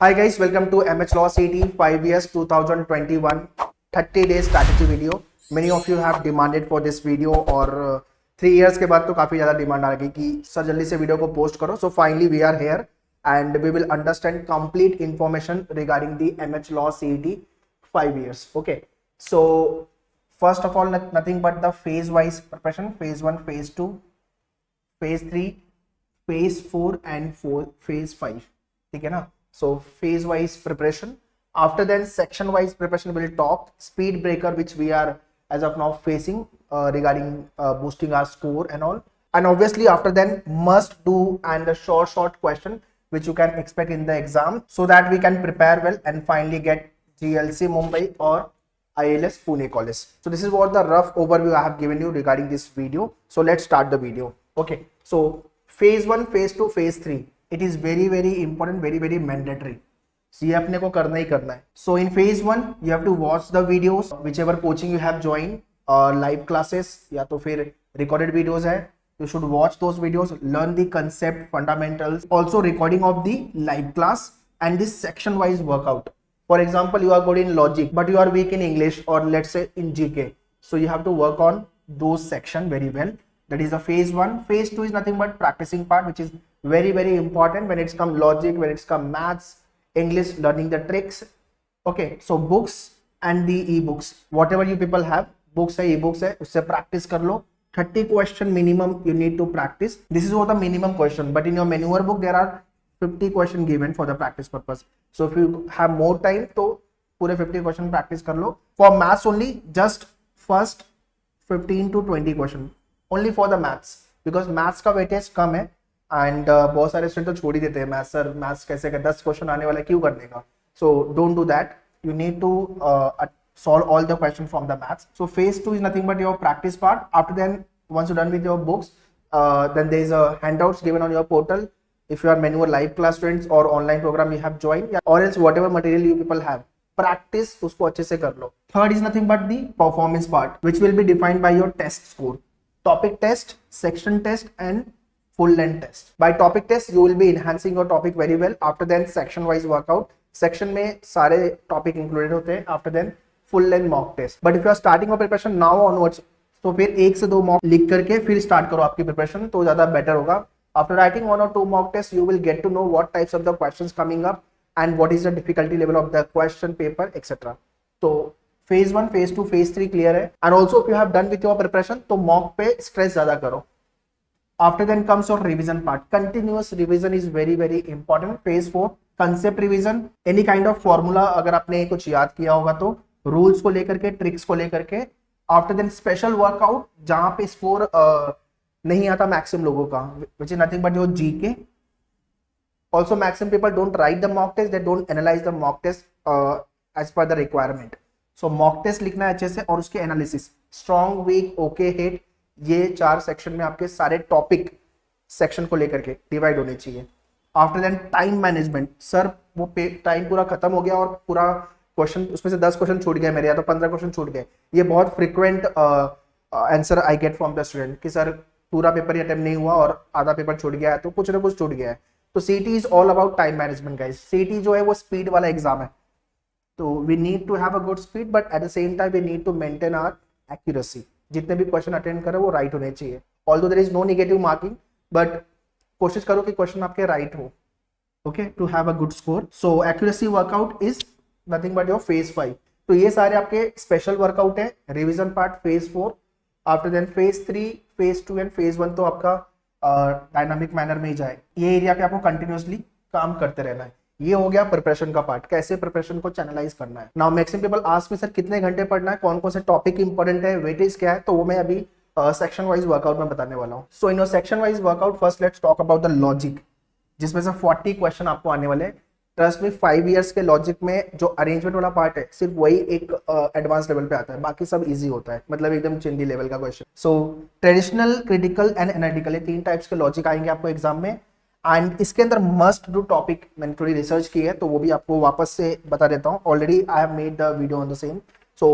Hi guys, welcome to MH Law CT 5 years 2021 30 days strategy video. Many of you have demanded for this video और 3 years के बाद तो काफी ज्यादा demand आ रही कि सर जल्दी से वीडियो को पोस्ट करो. So finally we are here and we will understand complete information regarding the MH Law CET 5 years. Okay, so first of all nothing but the phase wise preparation, phase 1, phase 2, phase 3, phase 4 and phase 5. ठीक है ना. So phase wise preparation, after then section wise preparation will talk speed breaker which we are as of now facing regarding boosting our score and all, and obviously after then must do and the short question which you can expect in the exam so that we can prepare well and finally get GLC Mumbai or ILS Pune College. So this is what the rough overview I have given you regarding this video. So let's start the video. Okay, so phase 1, phase 2, phase 3, it is very important, very mandatory. So ये अपने को करना ही करना है. So in phase 1 you have to watch the videos whichever coaching you have joined, live classes या तो फिर recorded videos है. You should watch those videos, learn the concept, fundamentals, also recording of the live class and this section wise workout. For example, you are good in logic but you are weak in English or let's say in GK. So you have to work on those section very well. That is a phase 1. Phase 2 is nothing but practicing part which is very important when it's come logic, when it's come maths, English, learning the tricks. Okay, so books and the e-books, whatever you people have, books है, e-books है, उससे practice कर लो. 30 question minimum you need to practice. This is what the minimum question, but in your maneuver book there are 50 question given for the practice purpose. So if you have more time तो पूरे 50 question practice कर लो. For maths only, just first 15 to 20 question only for the maths, because maths का weightage कम है and बहुत सारे student तो छोड़ ही देते हैं मैथ्स. सर मैथ्स कैसे कर 10 क्वेश्चन आने वाला क्यों करने का. So don't do that. You need to solve all the question from the maths. So phase 2 is nothing but your practice part. After then once you're done with your books, then there is a handouts given on your portal. If you are manual live class students or online program you have joined, or else whatever material you people have, practice उसको अच्छे से कर लो. Third is nothing but the performance part which will be defined by your test score. Topic test, section test and full length test. By topic test you will be enhancing your topic very well. After then section wise workout, section में सारे topic included होते हैं. After then full length mock test. But if you are starting your preparation now onwards, तो फिर 1 से 2 mock लिख करके फिर start करो आपकी preparation तो ज़्यादा better होगा. After writing 1 or 2 mock tests you will get to know what types of the questions coming up and what is the difficulty level of the question paper etc. तो phase 1, phase 2, phase 3 clear है. And also if you have done with your preparation तो mock पे stress ज़्यादा करो. After then comes your revision part. Continuous revision is very important. Phase 4 concept revision, any kind of formula अगर आपने कुछ याद किया होगा तो rules को लेकर के, tricks को लेकर के. After then special workout जहां पे स्कोर नहीं आता मैक्सिमम लोगों का, which is nothing but your GK. Also maximum people don't write the mock test, they don't analyze the mock test as per the requirement. So mock test लिखना है अच्छे से और उसके analysis, strong, weak, okay, hit, ये 4 section में आपके सारे टॉपिक सेक्शन को लेकर के डिवाइड होने चाहिए. After then time management. Sir वो टाइम पूरा खत्म हो गया और पूरा क्वेश्चन उसमें से 10 क्वेश्चन छूट गए मेरे या तो 15 क्वेश्चन छूट गए. ये बहुत frequent answer I get from the student कि सर पूरा पेपर ही अटेम्प्ट नहीं हुआ और आधा पेपर छूट गया है, तो कुछ ना कुछ छूट गया है. तो CT is all about time management guys. CT जो है वो स्पीड वाला एग्जाम है, तो we need to have a good speed but at the same time we need to maintain our accuracy. जितने भी क्वेश्चन अटेंड करें वो राइट होने चाहिए. Although there is no negative marking but कोशिश करो कि क्वेश्चन आपके राइट हो. Okay, to have a good score. So accuracy workout is nothing but your phase 5. तो ये सारे आपके स्पेशल वर्कआउट है. Revision part phase 4. After then phase 3, phase 2 and phase 1 तो आपका डायनामिक मैनर में ही जाए. ये एरिया पे आपको कंटिन्यूसली काम करते रहना है. ये हो गया प्रिपरेशन का पार्ट, कैसे प्रिपरेशन को चैनलाइज करना है. Now maximum people ask me sir कितने घंटे पढ़ना है, कौन कौन से टॉपिक इंपॉर्टेंट है, वेटेज क्या है, तो वो मैं अभी सेक्शन वाइज वर्कआउट में बताने वाला हूँ. So in your section wise workout first let's talk about the logic, जिसमें से 40 क्वेश्चन आपको आने वाले. ट्रस्ट में 5 इयर्स के लॉजिक में जो अरेंजमेंट वाला पार्ट है सिर्फ वही एक एडवांस लेवल पे आता है, बाकी सब इजी होता है, मतलब एकदम चिंदी लेवल का question. So traditional, critical and analytical, ये 3 टाइप्स के लॉजिक आएंगे आपको एग्जाम में. एंड इसके अंदर मस्ट डू टॉपिक मैंने थोड़ी रिसर्च की है तो वो भी आपको वापस से बता देता हूँ. Already I have made the video on the same. So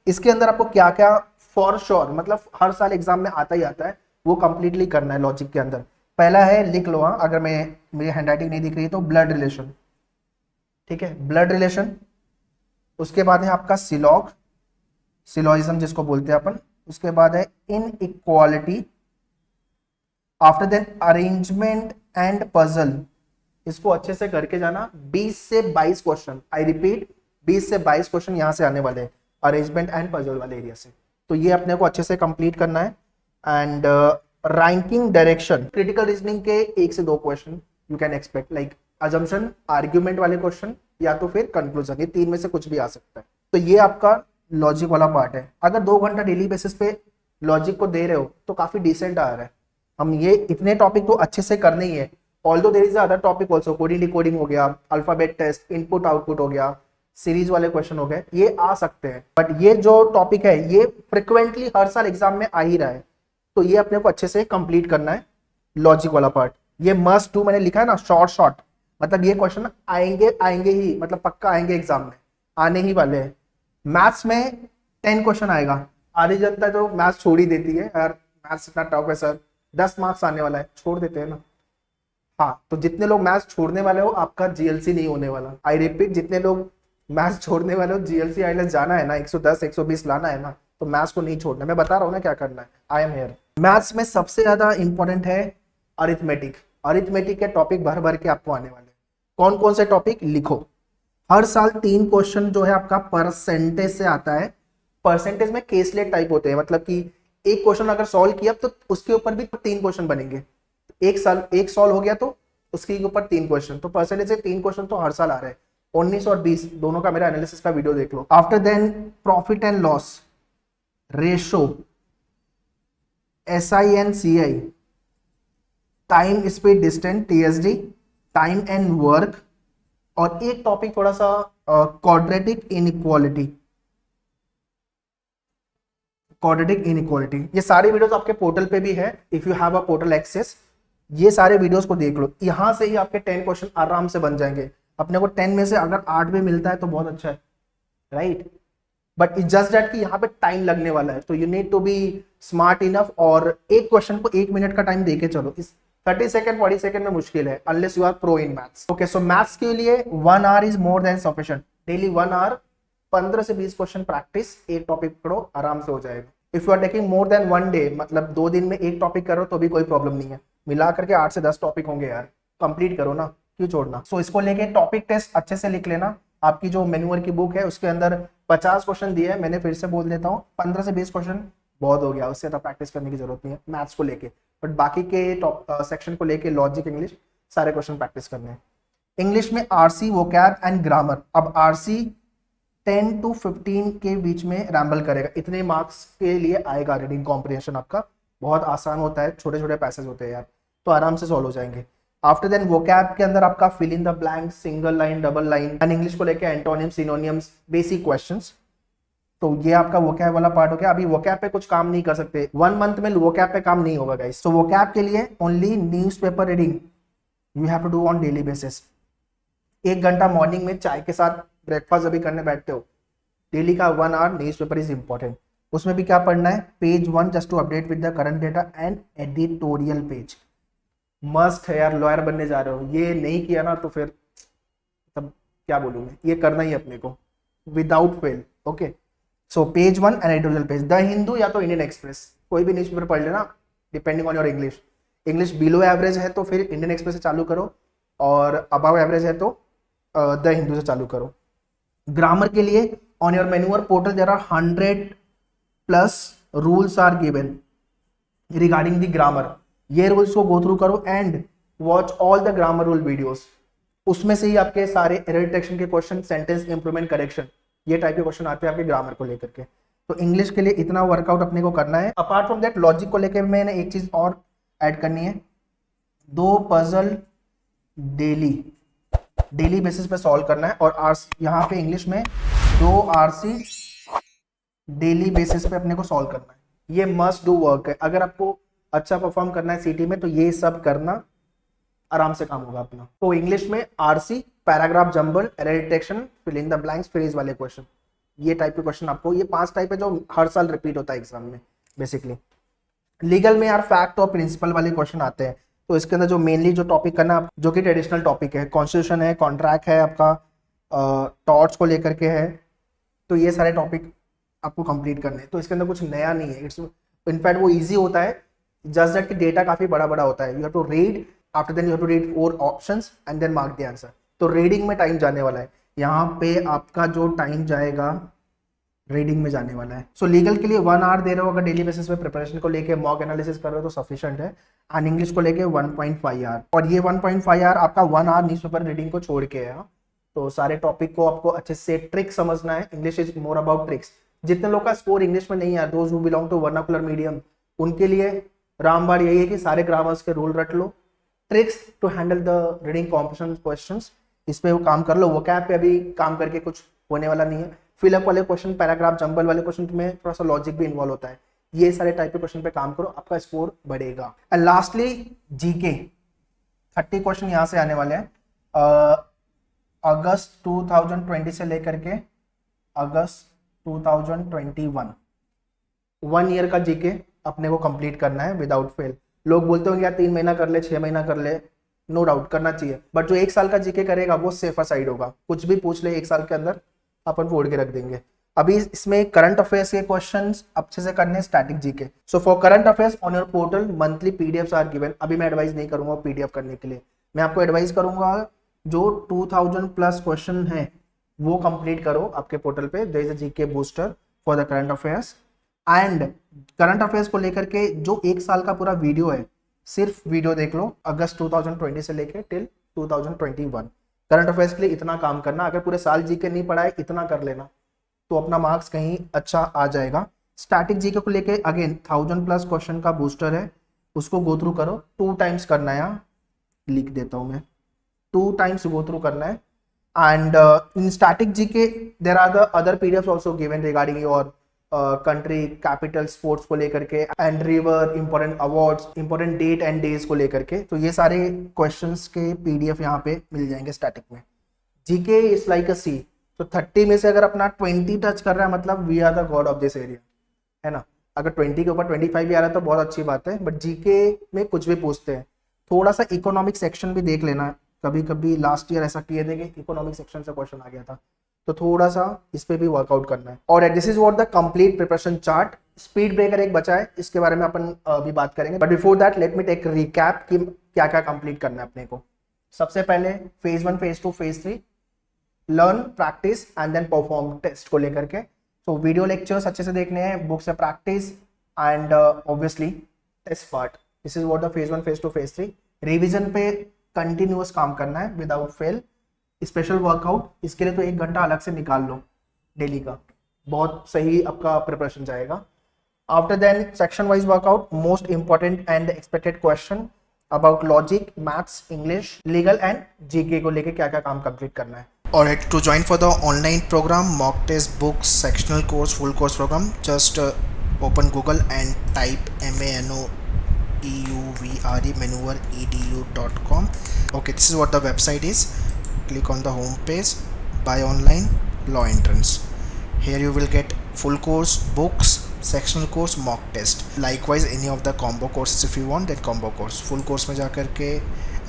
इसके अंदर आपको क्या क्या फॉर श्योर मतलब हर साल एग्जाम में आता ही आता है वो कंप्लीटली करना है लॉजिक के अंदर. पहला है, लिख लो, अगर मैं मेरी हैंडराइटिंग नहीं दिख रही है तो, ब्लड रिलेशन. ठीक है, ब्लड रिलेशन। उसके बाद है आपका सिलॉग, सिलॉइज्म जिसको बोलते हैं अपन। उसके बाद है inequality. After then arrangement and puzzle. इसको अच्छे से करके जाना, 20 से 22 क्वेश्चन, आई रिपीट 20 से 22 क्वेश्चन यहाँ से आने वाले हैं अरेंजमेंट एंड पजल वाले एरिया से। तो ये अपने को अच्छे से कंप्लीट करना है। And ranking direction, critical reasoning के 1 से 2 question you can expect, like assumption, argument वाले क्वेश्चन या तो फिर कंक्लूजन, ये 3 में से कुछ भी आ सकता है। तो ये आपका लॉजिक वाला पार्ट है। अगर 2 घंटा डेली बेसिस पे लॉजिक को दे रहे हो तो काफी डिसेंट आ रहा है। हम ये इतने टॉपिक तो अच्छे से करने ही है। Although there is other topic also, coding decoding हो गया, अल्फाबेट टेस्ट, इनपुट आउटपुट हो गया, सीरीज वाले क्वेश्चन हो गए, ये आ सकते हैं। बट ये जो टॉपिक है ये फ्रिक्वेंटली हर साल एग्जाम में आ ही रहा है, तो ये अपने को अच्छे से कंप्लीट करना है लॉजिक वाला पार्ट। ये मस्ट डू मैंने लिखा है ना, शॉर्ट शॉर्ट, मतलब ये क्वेश्चन आएंगे ही, मतलब पक्का आएंगे एग्जाम में, आने ही वाले हैं। मैथ्स में 10 क्वेश्चन आएगा। आधी जनता जो मैथ्स छोड़ ही देती है, यार मैथ्स इतना टफ है सर, 10 मार्क्स आने वाला है, छोड़ देते हैं ना। हाँ, तो जितने लोग मैथ्स छोड़ने वाले हो आपका जीएलसी नहीं होने वाला। आई रिपीट, जितने लोग मैथ्स छोड़ने वाले हो, जीएलसी आईएलएस जाना है ना, 110 120 लाना है ना, तो मैथ्स को नहीं छोड़ना। मैं बता रहा हूँ ना क्या करना है, आई एम हियर। मैथ्स में सबसे ज्यादा इंपॉर्टेंट है अरिथमेटिक। अरिथमेटिक के टॉपिक भर भर के आपको आने वाले। कौन कौन से टॉपिक लिखो। हर साल 3 क्वेश्चन जो है आपका परसेंटेज से आता है। परसेंटेज में केसलेट टाइप होते हैं, मतलब कि एक क्वेश्चन अगर सॉल्व किया तो उसके ऊपर भी 3 क्वेश्चन बनेंगे। एक साल एक सॉल्व हो गया तो उसके ऊपर 3 क्वेश्चन, तो परसेंटेज से 3 क्वेश्चन तो हर साल आ रहे हैं। 19 और 20 दोनों का मेरा एनालिसिस का वीडियो देख लो। After then profit and loss, ratio, SINCI, time speed distance TSD, time and work, और एक टॉपिक थोड़ा सा क्वाड्रेटिक इनइक्वालिटी। क्वाड्रेटिक इनइक्वालिटी, ये सारे वीडियोस आपके पोर्टल पे भी है, if you have a portal access. ये सारे वीडियोस को देख लो, यहां से ही आपके 10 क्वेश्चन आराम से बन जाएंगे। अपने को 10 में से अगर 8 भी मिलता है तो बहुत अच्छा है, right. But it's just that कि यहाँ पे टाइम लगने वाला है, तो you need to be smart enough. और एक क्वेश्चन को 1 मिनट का टाइम देके चलो, इस 30 सेकंड 40 सेकंड में मुश्किल है, unless you are pro in maths. Okay, so maths के लिए 1 hour is more than sufficient. Daily 1 hour 15 से 20 क्वेश्चन प्रैक्टिस, एक टॉपिक पढ़ो, आराम से हो जाएगा। If you are taking more than 1 day, मतलब 2 दिन में एक टॉपिक करो तो भी कोई प्रॉब्लम नहीं है। मिला करके 8 से 10 टॉपिक होंगे यार, कंप्लीट करो ना, क्यों छोड़ना। सो इसको लेके टॉपिक टेस्ट अच्छे से लिख लेना। आपकी जो मैन्युअल की बुक है उसके अंदर 50 क्वेश्चन दिए है, मैंने फिर से बोल देता हूँ 15 से 20 क्वेश्चन बहुत हो गया, उससे तो प्रैक्टिस करने की जरूरत नहीं है मैथ्स को लेके। बट बाकी के टॉप सेक्शन को लेके, लॉजिक, इंग्लिश, सारे क्वेश्चन प्रैक्टिस करने हैं। इंग्लिश में RC, वोकैब एंड ग्रामर। अब RC 10 to 15 के बीच में रैम्बल करेगा, इतने मार्क्स के लिए आएगा। रीडिंग कॉम्प्रिहेंशन आपका बहुत आसान होता है, छोटे छोटे पैसेज होते हैं यार, तो आराम से सॉल्व हो जाएंगे। आफ्टर देन वोकैब के अंदर आपका fill in the blank, single line, double line, and English को लेके एंटोनिम्स, सिनोनिम्स, बेसिक क्वेश्चंस। तो ये आपका वोकैब वाला पार्ट हो गया। अभी वोकैब पे कुछ काम नहीं कर सकते, 1 मंथ में वोकैब पे काम नहीं होगा गाइस। तो वोकैब के लिए only newspaper reading you have to do on daily basis. 1 घंटा मॉर्निंग में चाय के साथ ब्रेकफास्ट अभी करने बैठते हो, डेली का 1 आवर न्यूज़पेपर इज इंपॉर्टेंट। उसमें भी क्या पढ़ना है, page 1 just to update with the current data and editorial page. Must है यार, लॉयर बनने जा रहे हो, ये नहीं किया ना तो फिर तब क्या बोलूं मैं, ये करना ही अपने को without fail. Okay, so page 1 and editorial page. The Hindu या तो इंडियन एक्सप्रेस, कोई भी न्यूज़पेपर पढ़ लेना, depending on your English. English below average है तो फिर इंडियन एक्सप्रेस से चालू करो, और अबव एवरेज है तो द हिंदू से चालू करो। ग्रामर के लिए on your manual portal there are 100+ rules are given regarding the grammar. ये रूल्स को गो थ्रू करो and watch all the grammar rule videos. उसमें से ही आपके सारे एरर डिटेक्शन के क्वेश्चन, सेंटेंस इंप्रूवमेंट, करेक्शन, ये टाइप के क्वेश्चन आते हैं आपके ग्रामर को लेकर के। तो इंग्लिश के लिए इतना वर्कआउट अपने को करना है। अपार्ट फ्रॉम दैट लॉजिक को लेकर मैंने एक चीज और ऐड करनी है, 2 पजल डेली बेसिस पे सॉल्व करना है। और यहाँ पे इंग्लिश में 2 RC डेली बेसिस पे अपने को सॉल्व करना है। ये मस्ट डू वर्क है। अगर आपको अच्छा परफॉर्म करना है सीटी में तो ये सब करना, आराम से काम होगा अपना। तो इंग्लिश में RC, paragraph jumble, error detection, fill in the blanks, phrase वाले क्वेश्चन, ये टाइप के क्वेश्चन आपको, ये 5 टाइप है जो हर साल रिपीट होता है एग्जाम में बेसिकली। लीगल में यार फैक्ट और प्रिंसिपल वाले क्वेश्चन आते हैं, तो इसके अंदर जो मेनली जो टॉपिक करना, जो कि ट्रेडिशनल टॉपिक है, कॉन्स्टिट्यूशन है, कॉन्ट्रैक्ट है आपका, टॉर्च को लेकर के है। तो ये सारे टॉपिक आपको कंप्लीट करने हैं। तो इसके अंदर कुछ नया नहीं है, इट्स इनफैक्ट वो इजी होता है, जस्ट दैट कि डेटा काफी बड़ा बड़ा होता है। You have to read, after then you have to read 4 options and then mark the answer. तो रीडिंग में टाइम जाने वाला है, यहाँ पे आपका जो टाइम जाएगा रीडिंग में जाने वाला है। सो लीगल के लिए 1 आवर दे रहे हो अगर डेली बेसिस पे प्रिपरेशन को लेके मॉक एनालिसिस कर रहे हो तो सफिशिएंट है। एंड इंग्लिश को लेके 1.5 आवर, और ये 1.5 आवर आपका 1 आवर न्यूज़पेपर रीडिंग को छोड़ के है। तो सारे टॉपिक को आपको अच्छे से ट्रिक समझना है। English is more about tricks. जितने लोग का स्कोर इंग्लिश में नहीं है, those who belong to vernacular medium, उनके लिए रामबाण यही है कि सारे ग्रामर्स के रूल रट लो, tricks to handle the reading competition questions, इस पे वो काम कर लो। वोकैब पे अभी काम करके कुछ होने वाला नहीं है। फिलअप वाले क्वेश्चन, पैराग्राफ, जंबल वाले क्वेश्चन में थोड़ा सा लॉजिक भी इन्वॉल्व होता है। ये सारे टाइप के क्वेश्चन पे काम करो, आपका स्कोर बढ़ेगा। एंड लास्टली जीके, 30 क्वेश्चन यहाँ से आने वाले हैं। अगस्त 2020 से लेकर के अगस्त 2021, 1 ईयर का जीके अपने को कंप्लीट करना है विदाउट फेल। लोग बोलते होंगे यार 3 महीना कर ले, 6 महीना कर ले, नो डाउट करना चाहिए, बट जो 1 साल का जीके करेगा वो सेफर साइड होगा। कुछ भी पूछ ले 1 साल के अंदर अपन फोड़ के रख देंगे। अभी इसमें करंट अफेयर्स के क्वेश्चंस अच्छे से करने, static GK. So for current affairs on your portal monthly PDFs are given. अभी मैं एडवाइस नहीं करूंगा पीडीएफ करने के लिए, मैं आपको एडवाइस करूंगा जो 2000 प्लस क्वेश्चन है वो कंप्लीट करो आपके पोर्टल पे। There is a GK booster for the current affairs. And current affairs को लेकर के जो 1 साल का पूरा वीडियो है, सिर्फ वीडियो देख लो अगस्त 2020 से लेके टिल 2021। करंट अफेयर्स के लिए इतना काम करना, अगर पूरे साल जीके नहीं पढ़ाए इतना कर लेना तो अपना मार्क्स कहीं अच्छा आ जाएगा। स्टैटिक जीके को लेके अगेन 1000 प्लस क्वेश्चन का बूस्टर है, उसको गो थ्रू करो। 2 टाइम्स करना है, यहाँ लिख देता हूँ मैं, 2 टाइम्स गो थ्रू करना है। And in static GK there are the other PDFs also given regarding your country, capital, sports को लेकर के, and river, important awards, important date and days को लेकर के। तो ये सारे क्वेश्चंस के पीडीएफ यहाँ पे मिल जाएंगे स्टैटिक में। जीके इज लाइक अ सी। तो 30 में से अगर अपना 20 टच कर रहा है मतलब we are the god of this area, है ना। अगर 20 के ऊपर 25 भी आ रहा है तो बहुत अच्छी बात है। बट जीके में कुछ भी पूछते हैं। थोड़ा सा इकोनॉमिक सेक्शन भी देख लेना, कभी कभी लास्ट ईयर ऐसा किए थे कि इकोनॉमिक सेक्शन से क्वेश्चन आ गया था, तो थोड़ा सा इस पे भी वर्कआउट करना है। और this is what the complete preparation chart. Speed breaker एक बचा है, इसके बारे में अपन अभी बात करेंगे, but before that let me take recap कि क्या क्या कंप्लीट करना है अपने को। सबसे पहले phase 1, phase 2, phase 3, learn, practice and then perform test को लेकर के। तो वीडियो लेक्चर्स अच्छे से देखने हैं, बुक से practice and obviously test part. This is what the phase 1, phase 2, phase 3। Revision पे कंटिन्यूअस काम करना है विदाउट फेल। स्पेशल वर्कआउट, इसके लिए तो 1 घंटा अलग से निकाल लो डेली का, बहुत सही आपका प्रिपरेशन जाएगा। After then section wise workout, most important and expected question about logic, maths, English, legal and GK को लेके क्या क्या काम कंप्लीट करना है। Alright, to join for the online program, mock test, books, sectional course, full course program, just open Google and type maneuver.edu.com. Okay, this is what the website is. Click on the home page, buy online, law entrance. Here you will get full course, books, sectional course, mock test. Likewise, any of the combo courses if you want, then combo course. Full course में जा करके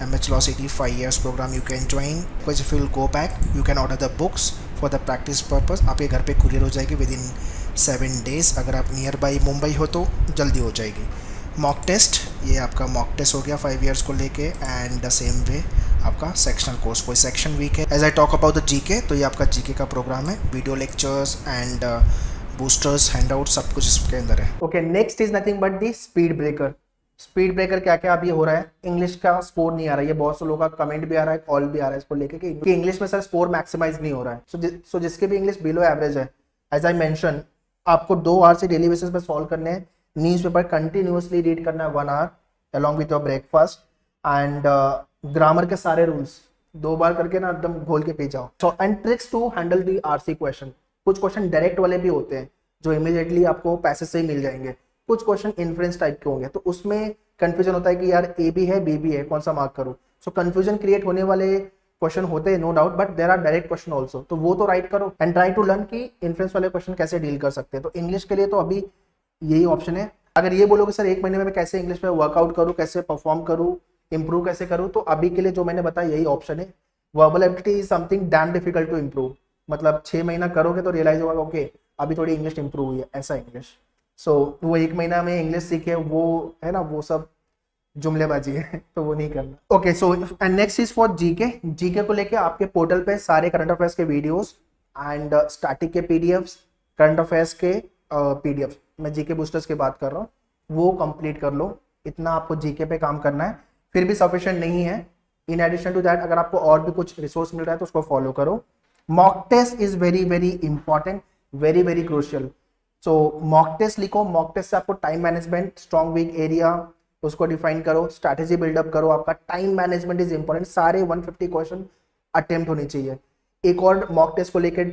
MH Law City 5 years program you can join, because if you will go back you can order the books for the practice purpose. आपके घर पे courier हो जाएगी with in 7 days। अगर आप नियर बाई मुंबई हो तो जल्दी हो जाएगी। मॉक टेस्ट, ये आपका मॉक टेस्ट हो गया 5 years को लेके। एंड द सेम वे आपका सेक्शनल कोर्स, कोई सेक्शन वीक है, as I talk about the GK, तो ये आपका जीके का प्रोग्राम है। Video lectures and boosters, handout, सब कुछ इसके अंदर है। Okay, next is nothing but the speed breaker. Speed breaker क्या क्या अभी हो रहा है, इंग्लिश का स्कोर नहीं आ रहा है। ये बहुत से लोगों का कमेंट भी आ रहा है, कॉल भी आ रहा है इसको लेके कि इंग्लिश में सर स्कोर मैक्सिमाइज नहीं हो रहा है। सो जिसके भी इंग्लिश बिलो एवरेज है, एज आई मेंशन, आपको 2 आवर से डेली बेसिस पे सॉल्व करने हैं। न्यूज़पेपर कंटिन्यूअसली रीड करना है 1 hour along with your breakfast. And grammar के सारे रूल्स 2 बार करके ना एकदम घोल के पी जाओ। So and tricks to handle the RC question. कुछ क्वेश्चन डायरेक्ट वाले भी होते हैं जो इमीडिएटली आपको पैसेज से ही मिल जाएंगे, कुछ क्वेश्चन इन्फ्रेंस टाइप के होंगे, तो उसमें कंफ्यूजन होता है कि यार ए भी है, बी भी है, कौन सा मार्क करूं। सो कंफ्यूजन क्रिएट होने वाले क्वेश्चन होते हैं, no doubt, but there are direct question also, तो वो तो राइट करो एंड ट्राई टू लर्न कि इन्फ्रेंस वाले क्वेश्चन कैसे डील कर सकते हैं। तो इंग्लिश के लिए तो अभी यही ऑप्शन है। अगर ये बोलोगे सर 1 महीने में मैं कैसे इंग्लिश में वर्कआउट करूँ, कैसे परफॉर्म करूँ, इंप्रूव कैसे करूँ, तो अभी के लिए जो मैंने बताया यही ऑप्शन है। Verbal ability is something damn difficult to improve, मतलब 6 महीना करोगे तो रियलाइज होगा ओके अभी थोड़ी इंग्लिश इंप्रूव हुई है, ऐसा इंग्लिश। सो वो 1 महीना में इंग्लिश सीखे वो है ना, वो सब जुमलेबाजी है तो वो नहीं करना। Okay so and next is for GK. GK को लेके आपके पोर्टल पे सारे करंट अफेयर्स के वीडियोस एंड स्टैटिक के पीडीएफ्स, करंट अफेयर्स के पीडीएफ, मैं जीके बूस्टर्स की बात कर रहा हूँ, वो कंप्लीट कर लो। इतना आपको जीके पे काम करना है, फिर भी सफिशिएंट नहीं है। इन एडिशन टू दैट अगर आपको और भी कुछ रिसोर्स मिल रहा है तो उसको फॉलो करो। Mock test is very very important, very very crucial. So mock test लिखो, मॉक टेस्ट से आपको time management, strong weak area उसको डिफाइन करो, स्ट्रैटेजी बिल्डअप करो। आपका टाइम मैनेजमेंट इज इंपॉर्टेंट, सारे 150 क्वेश्चन अटेम्प्ट होने चाहिए। एक और मॉक टेस्ट को लेकर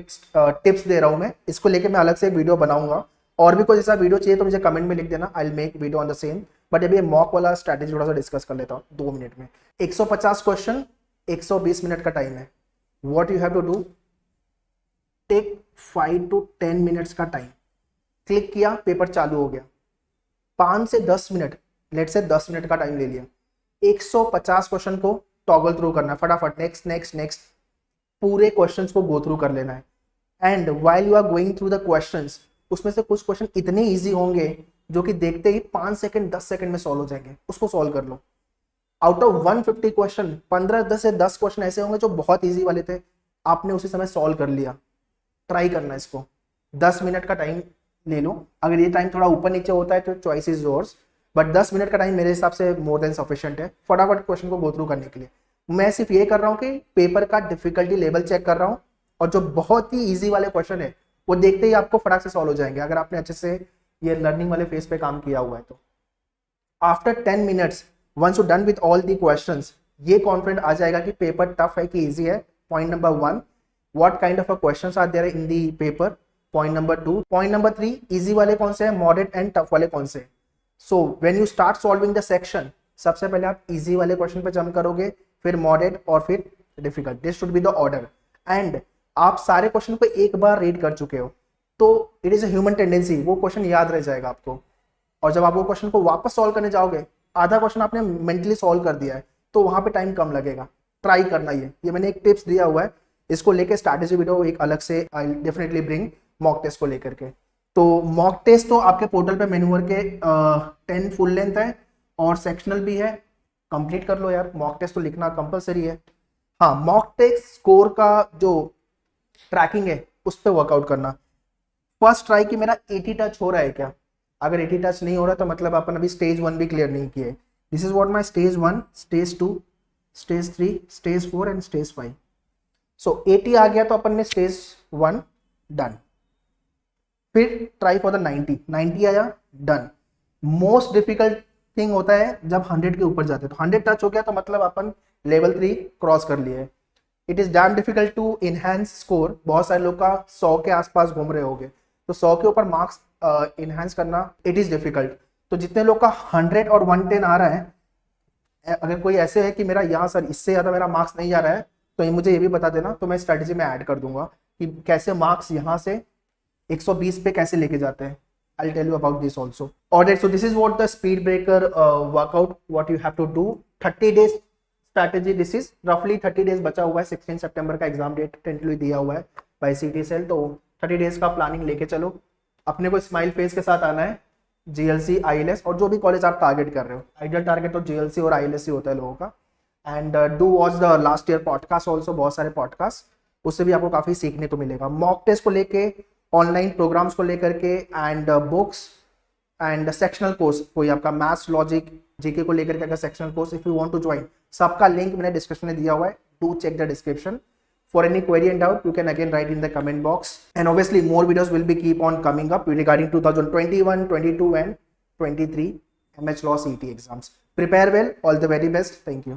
टिप्स दे रहा हूं मैं, इसको लेकर मैं अलग से एक वीडियो बनाऊंगा। और भी कोई ऐसा वीडियो चाहिए तो मुझे कमेंट में लिख देना, I will make video on the same. But अभी मॉक वाला स्ट्रैटेजी थोड़ा सा डिस्कस कर लेता हूँ 2 मिनट में। 150 क्वेश्चन, 120 मिनट का टाइम है। What you have to do, take 5 to 10 minutes का टाइम। क्लिक किया, पेपर चालू हो गया, 5 से 10 मिनट, लेट से 10 मिनट का टाइम ले लिया। 150 क्वेश्चन को टॉगल थ्रू करना है फटाफट, नेक्स्ट नेक्स्ट नेक्स्ट, पूरे क्वेश्चंस को गो थ्रू कर लेना है। And while you are going through the questions, उसमें से कुछ क्वेश्चन इतने इजी होंगे जो कि देखते ही 5 सेकंड 10 सेकंड में सॉल्व हो जाएंगे, उसको सॉल्व कर लो। आउट ऑफ 150 क्वेश्चन 15 से 10 क्वेश्चन ऐसे होंगे जो बहुत ईजी वाले थे, आपने उसी समय सॉल्व कर लिया। ट्राई करना इसको, 10 मिनट का टाइम ले लो। अगर ये टाइम थोड़ा ऊपर नीचे होता है तो choice is yours, but 10 minute का टाइम मेरे हिसाब से मोर देन सफिशिएंट है फटाफट क्वेश्चन को गो थ्रू करने के लिए। मैं सिर्फ ये कर रहा हूँ कि पेपर का डिफिकल्टी लेवल चेक कर रहा हूँ, और जो बहुत ही ईजी वाले क्वेश्चन है वो देखते ही आपको फटाक से सॉल्व हो जाएंगे अगर आपने अच्छे से ये लर्निंग वाले फेज पे काम किया हुआ है तो। After 10 minutes once you done with all the questions, ये कॉन्फिडेंट आ जाएगा कि पेपर टफ है कि इजी है। Point number 1, what kind of questions are there in the paper. Point number 2, point number 3, easy वाले कौन से हैं, मॉडरेट एंड टफ वाले कौन से। So when you start solving the section, सबसे पहले आप इजी वाले क्वेश्चन पे जंप करोगे, फिर मॉडरेट और फिर difficult. This should be the order. And आप सारे क्वेश्चन को एक बार रीड कर चुके हो तो it is a human tendency, वो क्वेश्चन याद रह जाएगा आपको। और जब आप वो क्वेश्चन को वापस सॉल्व करने जाओगे, आधा क्वेश्चन आपने मेंटली सॉल्व कर दिया है तो वहां पे टाइम कम लगेगा। ट्राई करना, ये मैंने एक टिप्स दिया हुआ है, इसको लेके स्ट्रैटेजी वीडियो एक अलग से I definitely bring mock test को लेकर के। तो मॉक टेस्ट तो आपके पोर्टल पे मेन्यूअर के 10 फुल लेंथ है और सेक्शनल भी है, कंप्लीट कर लो यार। मॉक टेस्ट तो लिखना कंपलसरी है। हाँ, मॉक टेस्ट स्कोर का जो ट्रैकिंग है उस पर वर्कआउट करना। फर्स्ट ट्राई कि मेरा 80 टच हो रहा है क्या, अगर 80 टच नहीं हो रहा तो मतलब अपन अभी स्टेज 1 भी क्लियर नहीं किए। This is what my stage 1, stage 2, stage 3, stage 4 and stage 5। सो 80 आ गया तो अपन ने स्टेज 1 डन। फिर ट्राई फॉर द 90 आया, डन। मोस्ट डिफिकल्ट थिंग होता है जब 100 के ऊपर जाते हैं, तो 100 टच हो गया तो मतलब अपन लेवल 3 क्रॉस कर लिए। It is damn difficult to enhance score. बहुत सारे लोग का 100 के आसपास घूम रहे होंगे, तो 100 के ऊपर मार्क्स इनहैंस करना इट इज डिफिकल्ट। तो जितने लोग का 100 और 110 आ रहा है, अगर कोई ऐसे है कि मेरा यहाँ सर इससे ज्यादा मेरा मार्क्स नहीं आ रहा है तो ये मुझे ये भी बता देना, तो मैं स्ट्रेटेजी में ऐड कर दूंगा कि कैसे मार्क्स यहाँ से 120 पे कैसे लेके जाते हैं। I'll tell you about this also. Alright, so this is what the speed breaker workout, what you have to do. 30 days strategy. This is roughly 30 days बचा हुआ है। 16 सितंबर का एग्जाम डेट टेंटली दिया हुआ है बाय सिटी सेल, तो 30 days का planning लेके चलो। अपने को स्माइल फेस के साथ आना है, जीएलसी, आईएलएस और जो भी कॉलेज आप टारगेट कर रहे हो। आइडियल टारगेट तो जीएलसी और आईएलएस ही होता है लोगों का। And do watch the last year podcast also, बहुत सारे पॉडकास्ट, उससे भी आपको काफी सीखने को मिलेगा। मॉक टेस्ट को लेके, ऑनलाइन प्रोग्राम्स को लेकर के, and books and sectional course, कोई आपका मैथ्स, लॉजिक, जीके को लेकर के अगर sectional course if you want to join, सबका लिंक मैंने डिस्क्रिप्शन में दिया हुआ है। Do check the description. For any query and doubt you can again write in the comment box, and obviously more videos will be keep on coming up regarding 2021, 22 and 23 MH Law CET exams. Prepare well. All the very best. Thank you.